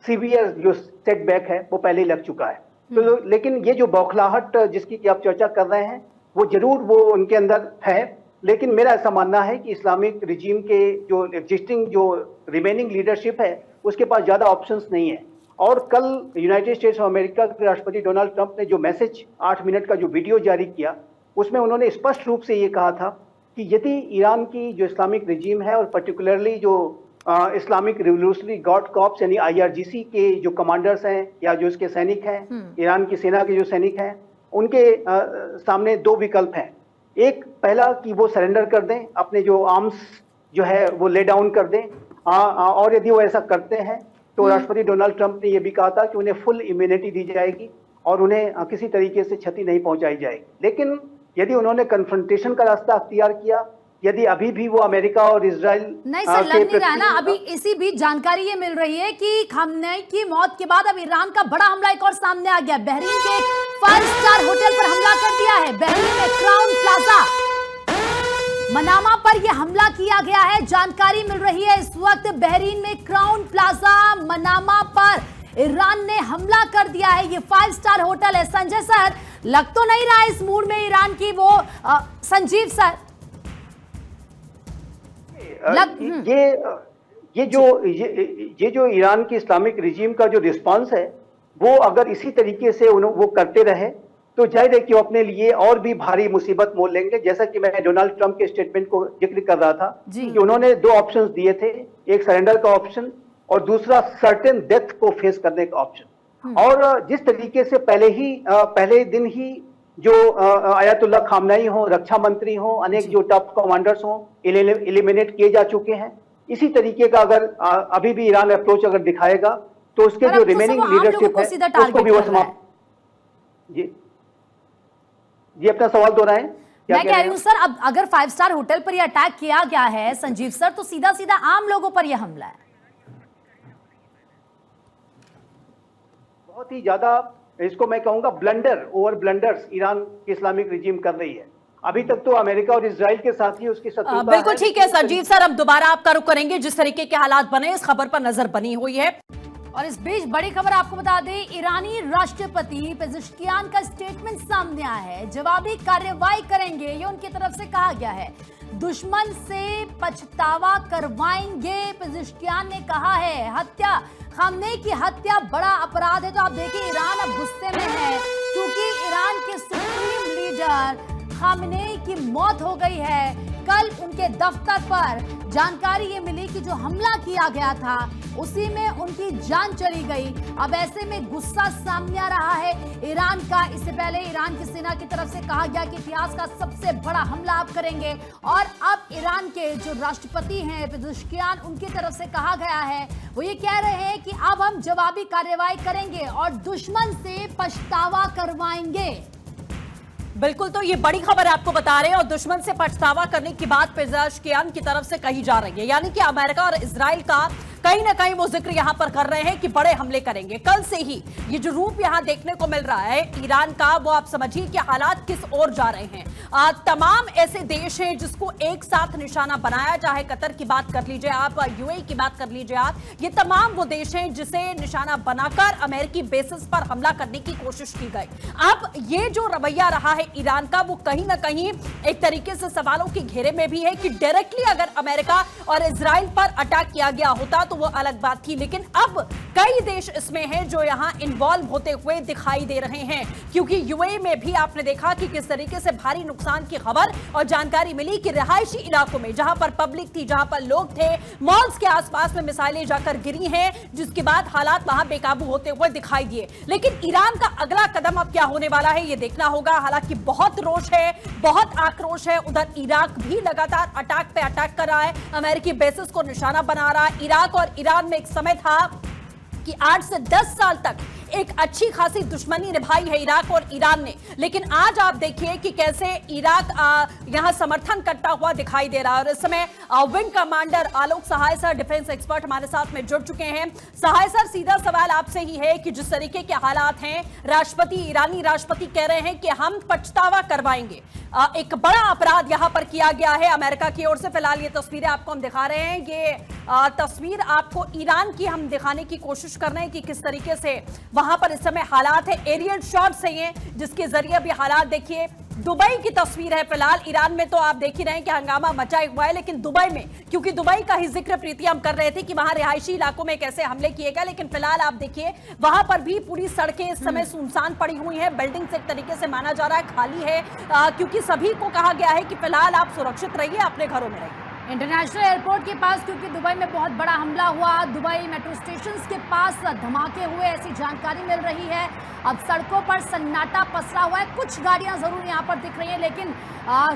Severe जो setback है वो पहले ही लग चुका है। तो लेकिन ये जो बौखलाहट जिसकी आप चर्चा कर रहे हैं वो जरूर वो उनके अंदर है, लेकिन मेरा ऐसा मानना है कि इस्लामिक रिजीम के जो एग्जिस्टिंग जो रिमेनिंग लीडरशिप है उसके पास ज्यादा ऑप्शंस नहीं है। और कल यूनाइटेड स्टेट्स ऑफ अमेरिका के राष्ट्रपति डोनाल्ड ट्रंप ने जो मैसेज 8 मिनट का जो वीडियो जारी किया उसमें उन्होंने स्पष्ट रूप से ये कहा था कि यदि ईरान की जो इस्लामिक रिजीम है और पर्टिकुलरली जो इस्लामिक रिवोल्यूशनरी गार्ड कॉर्प्स यानी IRGC के जो कमांडर्स हैं या जो इसके सैनिक हैं, ईरान की सेना के जो सैनिक हैं, उनके सामने दो विकल्प हैं। एक पहला कि वो सरेंडर कर दें, अपने जो आर्म्स जो है वो ले डाउन कर दें, और यदि वो ऐसा करते हैं तो राष्ट्रपति डोनाल्ड ट्रंप ने ये भी कहा था कि उन्हें फुल इम्यूनिटी दी जाएगी और उन्हें किसी तरीके से क्षति नहीं पहुंचाई जाएगी। लेकिन यदि उन्होंने कन्फ्रंटेशन का रास्ता अख्तियार किया, यदि अभी भी वो अमेरिका और इजराइल नहीं सर, लग नहीं रहा ना। अभी इसी बीच जानकारी ये मिल रही है कि खामनेई की मौत के बाद अब ईरान का बड़ा हमला एक और सामने आ गया। बहरीन के 5 स्टार होटल पर हमला कर दिया है। बहरीन में क्राउन प्लाजा मनामा पर यह हमला किया गया है। जानकारी मिल रही है इस वक्त बहरीन में क्राउन प्लाजा मनामा पर ईरान ने हमला कर दिया है। ये 5 स्टार होटल है। संजय सर, लग तो नहीं रहा इस मूड में ईरान की वो संजीव सर ये जो ईरान की इस्लामिक रिजीम का जो रिस्पांस है वो अगर इसी तरीके से वो करते रहे तो जाहिर है कि वो अपने लिए और भी भारी मुसीबत मोल लेंगे। जैसा कि मैं डोनाल्ड ट्रंप के स्टेटमेंट को जिक्र कर रहा था कि उन्होंने 2 ऑप्शंस दिए थे, एक सरेंडर का ऑप्शन और दूसरा सर्टेन डेथ को फेस करने का ऑप्शन। और जिस तरीके से पहले दिन ही जो आयतुल्लाह खामनेई हो, रक्षा मंत्री हो, अनेक जो टॉप कमांडर्स हो एलिमिनेट किए जा चुके हैं, इसी तरीके का अगर अभी भी ईरान अप्रोच अगर दिखाएगा तो उसके जो रिमेनिंग लीडरशिप है उसको भी वो समाप्त। जी अपना सवाल दोहराएं। मैं कह रही हूं सर, अब अगर 5 स्टार होटल पर यह अटैक किया गया है संजीव सर, तो सीधा सीधा आम लोगों पर यह हमला है। बहुत ही ज्यादा इसको मैं कहूंगा ब्लंडर ओवर ब्लंडर्स ईरान की इस्लामिक रिजीम कर रही है। अभी तक तो अमेरिका और इजराइल के साथ ही उसकी शत्रुता बिल्कुल ठीक है संजीव सर, हम दोबारा आपका रुख करेंगे। जिस तरीके के हालात बने इस खबर पर नजर बनी हुई है। और इस बीच बड़ी खबर आपको बता दें, ईरानी राष्ट्रपति पेज़ेश्कियान का स्टेटमेंट सामने आया है। जवाबी कार्रवाई करेंगे ये उनकी तरफ से कहा गया है। दुश्मन से पछतावा करवाएंगे पेज़ेश्कियान ने कहा है। हत्या, खामनेई की हत्या बड़ा अपराध है। तो आप देखिए ईरान अब गुस्से में है क्योंकि ईरान के सुप्रीम लीडर खामनेई की मौत हो गई है। कल उनके दफ्तर पर जानकारी ये मिली कि जो हमला किया गया था उसी में उनकी जान चली गई। अब ऐसे में गुस्सा सामने आ रहा है ईरान का। इससे पहले ईरान की सेना की तरफ से कहा गया कि इतिहास का सबसे बड़ा हमला आप करेंगे। और अब ईरान के जो राष्ट्रपति हैं पेज़ेश्कियान, उनकी तरफ से कहा गया है, वो ये कह रहे हैं कि अब हम जवाबी कार्रवाई करेंगे और दुश्मन से पछतावा करवाएंगे। बिल्कुल, तो ये बड़ी खबर आपको बता रहे हैं और दुश्मन से पछतावा करने की बात पेज़ेश्कियान की तरफ से कही जा रही है। यानी कि अमेरिका और इजराइल का कहीं ना कहीं वो जिक्र यहां पर कर रहे हैं कि बड़े हमले करेंगे। कल से ही ये जो रूप यहां देखने को मिल रहा है ईरान का, वो आप समझिए कि हालात किस ओर जा रहे हैं। तमाम ऐसे देश हैं जिसको एक साथ निशाना बनाया, चाहे कतर की बात कर लीजिए आप, यूएई की बात कर लीजिए आप, ये तमाम वो देश हैं जिसे निशाना बनाकर अमेरिकी बेसिस पर हमला करने की कोशिश की गई। अब ये जो रवैया रहा है ईरान का, वो कहीं ना कहीं एक तरीके से सवालों के घेरे में भी है कि डायरेक्टली अगर अमेरिका और इजराइल पर अटैक किया गया होता तो वो अलग बात थी। लेकिन अब कई देश इसमें हैं जो यहां इन्वॉल्व होते हुए दिखाई दे रहे हैं, क्योंकि यूएई में भी आपने देखा कि किस तरीके से भारी नुकसान की खबर और जानकारी मिली कि रिहायशी इलाकों में जहां पर पब्लिक थी, जहां पर लोग थे, मॉल्स के आसपास में मिसाइलें जाकर गिरी हैं, जिसके बाद हालात वहां बेकाबू होते हुए दिखाई दिए। लेकिन ईरान का अगला कदम अब क्या होने वाला है ये देखना होगा। हालांकि बहुत रोष है, बहुत आक्रोश है। उधर इराक भी लगातार अटैक पे अटैक कर रहा है, अमेरिकी बेसिस को निशाना बना रहा है। इराक और ईरान में एक समय था कि 8 से 10 साल तक एक अच्छी खासी दुश्मनी निभाई है इराक और ईरान ने। लेकिन आज आप देखिए कि कैसे इराक यहां समर्थन करता हुआ दिखाई दे रहा है। और इस समय विंग कमांडर आलोक सहाय सर, डिफेंस एक्सपर्ट, हमारे साथ में जुड़ चुके हैं। सहाय सर, सीधा सवाल आपसे ही है कि जिस तरीके के हालात हैं, ईरानी राष्ट्रपति कह रहे हैं कि हम पछतावा करवाएंगे, एक बड़ा अपराध यहां पर किया गया है अमेरिका की ओर से। फिलहाल ये तस्वीरें आपको हम दिखा रहे हैं, ये तस्वीर आपको ईरान की हम दिखाने की कोशिश कर रहे हैं कि किस तरीके से वहां पर इस समय हालात है। एरियल शॉट्स है ये, जिसके जरिए अभी हालात देखिए। दुबई की तस्वीर है फिलहाल। ईरान में तो आप देख ही रहे हैं कि हंगामा मचा हुआ है, लेकिन दुबई में, क्योंकि दुबई का ही जिक्र प्रीति हम कर रहे थे कि वहां रिहायशी इलाकों में कैसे हमले किए गए, लेकिन फिलहाल आप देखिए वहां पर भी पूरी सड़कें इस समय सुनसान पड़ी हुई हैं। बिल्डिंग्स एक तरीके से माना जा रहा है खाली है, क्योंकि सभी को कहा गया है कि फिलहाल आप सुरक्षित रहिए, अपने घरों में रहिए। इंटरनेशनल एयरपोर्ट के पास, क्योंकि दुबई में बहुत बड़ा हमला हुआ, दुबई मेट्रो स्टेशंस के पास धमाके हुए, ऐसी जानकारी मिल रही है। अब सड़कों पर सन्नाटा पसरा हुआ है। कुछ गाड़ियां जरूर यहां पर दिख रही हैं, लेकिन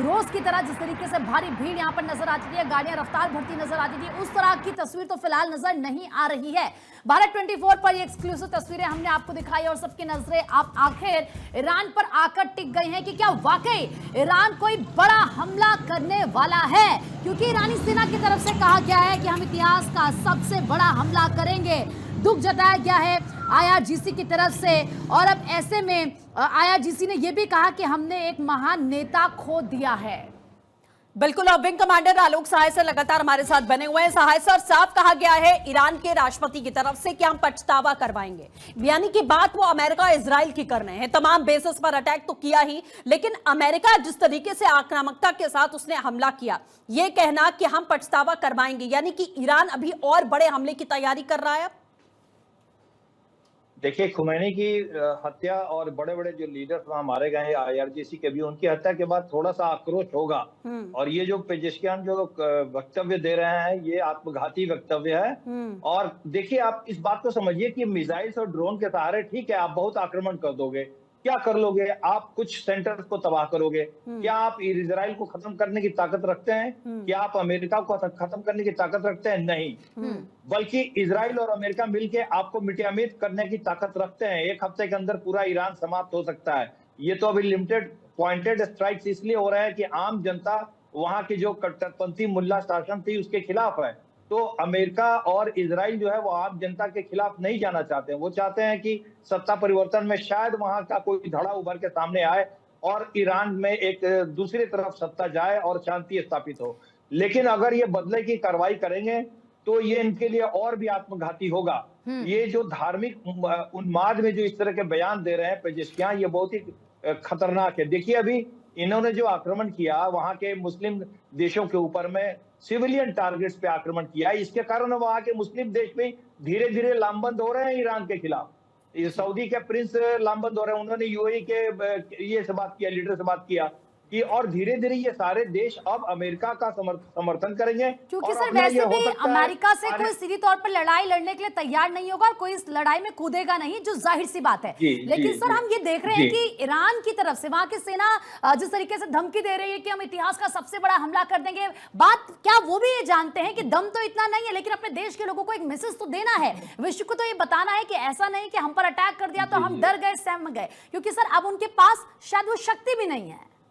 रोज की तरह जिस तरीके से भारी भीड़ यहां पर नजर आती है, गाड़ियां रफ्तार भरती नजर आती थी, उस तरह की तस्वीर तो फिलहाल नजर नहीं आ रही है। भारत 24 पर ये एक्सक्लूसिव तस्वीरें हमने आपको दिखाई और सबकी नजरें आप आखिर ईरान पर आकर टिक गई हैं कि क्या वाकई ईरान कोई बड़ा हमला करने वाला है, क्योंकि ईरानी सेना की तरफ से कहा गया है कि हम इतिहास का सबसे बड़ा हमला करेंगे। दुख जताया गया है IRGC की तरफ से, और अब ऐसे में IRGC ने यह भी कहा कि हमने एक महान नेता खो दिया है। बिल्कुल, और विंग कमांडर आलोक सहाय सर लगातार हमारे साथ बने हुए हैं। सहाय सर, साफ कहा गया है ईरान के राष्ट्रपति की तरफ से कि हम पछतावा करवाएंगे, यानी कि बात वो अमेरिका इजराइल की कर रहे हैं। तमाम बेसिस पर अटैक तो किया ही, लेकिन अमेरिका जिस तरीके से आक्रामकता के साथ उसने हमला किया, ये कहना कि हम पछतावा करवाएंगे, यानी कि ईरान अभी और बड़े हमले की तैयारी कर रहा है। देखिए, खुमैनी की हत्या और बड़े बड़े जो लीडर्स वहां मारे गए हैं IRGC के भी, उनकी हत्या के बाद थोड़ा सा आक्रोश होगा। और ये जो पेजेश्कियान जो वक्तव्य दे रहे हैं, ये आत्मघाती वक्तव्य है। और देखिए, आप इस बात को समझिए कि मिसाइल्स और ड्रोन के सहारे ठीक है, आप बहुत आक्रमण कर दोगे, क्या कर लोगे आप? कुछ सेंटर्स को तबाह करोगे। क्या आप इजराइल को खत्म करने की ताकत रखते हैं? क्या आप अमेरिका को खत्म करने की ताकत रखते हैं? नहीं, बल्कि इजराइल और अमेरिका मिलकर आपको मिटियामित करने की ताकत रखते हैं। एक हफ्ते के अंदर पूरा ईरान समाप्त हो सकता है। ये तो अभी लिमिटेड पॉइंटेड स्ट्राइक्स इसलिए हो रहे हैं कि आम जनता वहां की जो कट्टरपंथी मुल्ला शासन थी उसके खिलाफ है। तो अमेरिका और इजराइल जो है वो आम जनता के खिलाफ नहीं जाना चाहते हैं। वो चाहते हैं कि सत्ता परिवर्तन में शायद वहां का कोई धड़ा उभर के सामने आए और ईरान में एक दूसरी तरफ सत्ता जाए और शांति स्थापित हो। लेकिन अगर ये बदले की कार्रवाई करेंगे तो ये इनके लिए और भी आत्मघाती होगा। ये जो धार्मिक उन्माद में जो इस तरह के बयान दे रहे हैं पेजेश्कियान, ये बहुत ही खतरनाक है। देखिए, अभी इन्होंने जो आक्रमण किया वहां के मुस्लिम देशों के ऊपर में, सिविलियन टारगेट्स पे आक्रमण किया, इसके कारण वहां के मुस्लिम देश में धीरे धीरे लामबंद हो रहे हैं ईरान के खिलाफ। ये सऊदी के प्रिंस लामबंद हो रहे हैं। उन्होंने UAE के ये से बात किया, लीडर से बात किया कि और धीरे धीरे ये सारे देश अब अमेरिका का समर्थन करेंगे। क्योंकि सर वैसे भी अमेरिका से कोई सीधी तौर पर लड़ाई लड़ने के लिए तैयार नहीं होगा और कोई इस लड़ाई में कूदेगा नहीं, जो जाहिर सी बात है। लेकिन सर हम ये देख रहे हैं कि ईरान की तरफ से वहां की सेना जिस तरीके से धमकी दे रही है कि हम इतिहास का सबसे बड़ा हमला कर देंगे, बात क्या वो भी ये जानते हैं कि दम तो इतना नहीं है, लेकिन अपने देश के लोगों को एक मैसेज तो देना है, विश्व को तो ये बताना है कि ऐसा नहीं कि हम पर अटैक कर दिया तो हम डर गए, सहम गए, क्योंकि सर अब उनके पास शायद वो शक्ति भी नहीं है।